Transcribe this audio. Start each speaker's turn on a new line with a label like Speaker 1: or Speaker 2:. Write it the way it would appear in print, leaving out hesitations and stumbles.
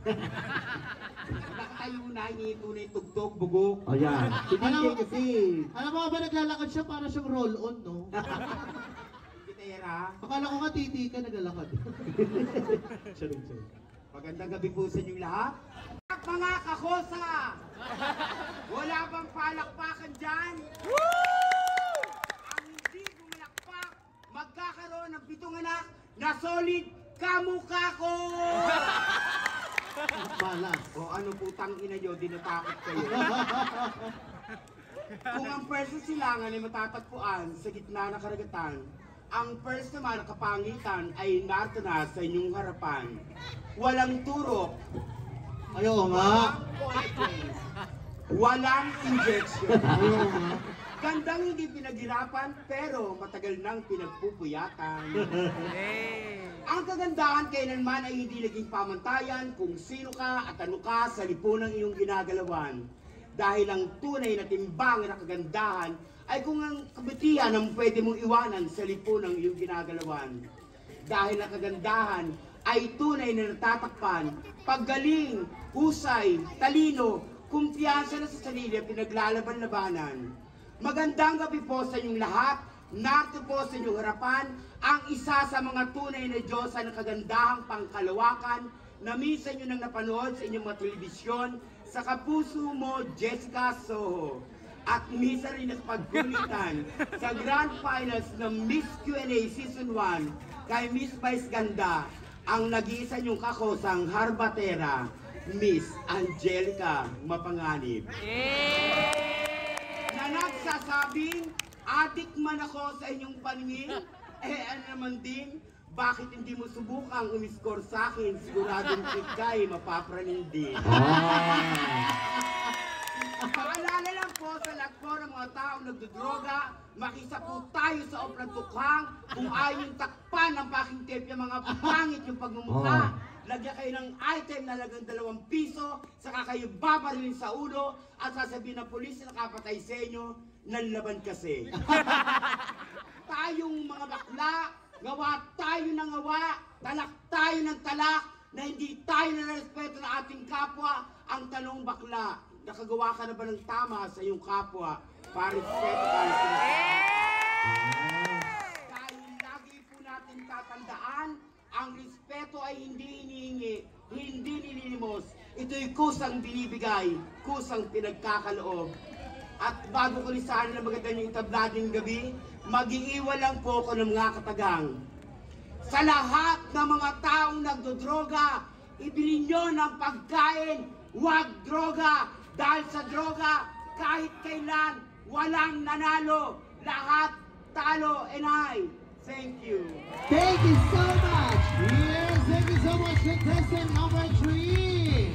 Speaker 1: Nakatayo na, tunay tugtog, bugok.
Speaker 2: O yan. Si DJ kasi.
Speaker 3: Alam mo ba naglalakad siya para siyang roll-on, no?
Speaker 1: Gitera.
Speaker 3: Akala ko nga titi ka naglalakad.
Speaker 2: Sorry.
Speaker 1: Magandang gabi po sa inyong lahat. Mga kakosa! Wala bang palakpakan dyan? Ang hindi bumalakpak, magkakaroon ng 7 anak na solid kamukha ko!
Speaker 3: Balas.
Speaker 1: O ano putang ina nyo, dinatakot kayo. Kung ang first silangan ay matatagpuan sa gitna ng karagatan, ang first naman na kapangitan ay narito na sa inyong harapan. Walang turok.
Speaker 3: Ayaw nga.
Speaker 1: Walang injection.
Speaker 3: Ayaw nga.
Speaker 1: Gandang hindi pinaghirapan pero matagal nang pinagpupuyatan. Ang kagandahan kailanman ay hindi naging pamantayan kung sino ka at ano ka sa lipunang iyong ginagalawan. Dahil ang tunay na timbang na kagandahan ay kung ang kabutihan ang pwede mong iwanan sa lipunang iyong ginagalawan. Dahil ang kagandahan ay tunay na natatakpan, paggaling, husay, talino, kumpiyansa na sa sarili at pinaglalaban-labanan. Magandang gabi po sa inyong lahat. Narito po sa inyong harapan ang isa sa mga tunay na Diyosa ng kagandahang pangkalawakan na minsan nyo nang napanood sa inyong mga telebisyon sa kapuso mo, Jessica Soho. At minsan rin nakapagkulitan sa Grand Finals ng Miss Q&A Season 1 kay Miss Vice Ganda, ang nag-iisa niyong kakosang harbatera, Miss Angelica Mapanganib. Na nagsasabing, adik man ako sa inyong paningin, ano naman din, bakit hindi mo subukang umiscore sa akin, siguradong ikay mapapraning din. Paalala lang po sa lahat po ng mga taong nagdodroga, makisa po tayo sa Oplan Tukhang kung ayaw yung takpan ng packing tape yung mga pangit yung pagmumukha. Lagyan kayo ng item na lagang 2 piso, saka kayo babarilin sa ulo at sasabihin ng pulis na nakapatay sa inyo, nanlaban kasi. Tayong mga bakla, gawa tayo ng gawa, talak tayo ng talak, na hindi tayo na-respeto ng ating kapwa. Ang tanong bakla, nakagawa ka na ba ng tama sa iyong kapwa para respeto tayo sa dahil lagi po natin tatandaan, ang respeto ay hindi hinihingi, hindi nililimos. Ito'y kusang binibigay, kusang pinagkakaloob. At bago ko lisanin na maganda yung tablading gabi, mag-iiwan lang po ako ng mga katagang. Sa lahat ng mga taong nagdodroga, ibili nyo ng pagkain, huwag droga. Dahil sa droga, kahit kailan, walang nanalo. Lahat talo, and I thank you.
Speaker 3: Thank you so much. Yes, thank you so much. Contestant number 3.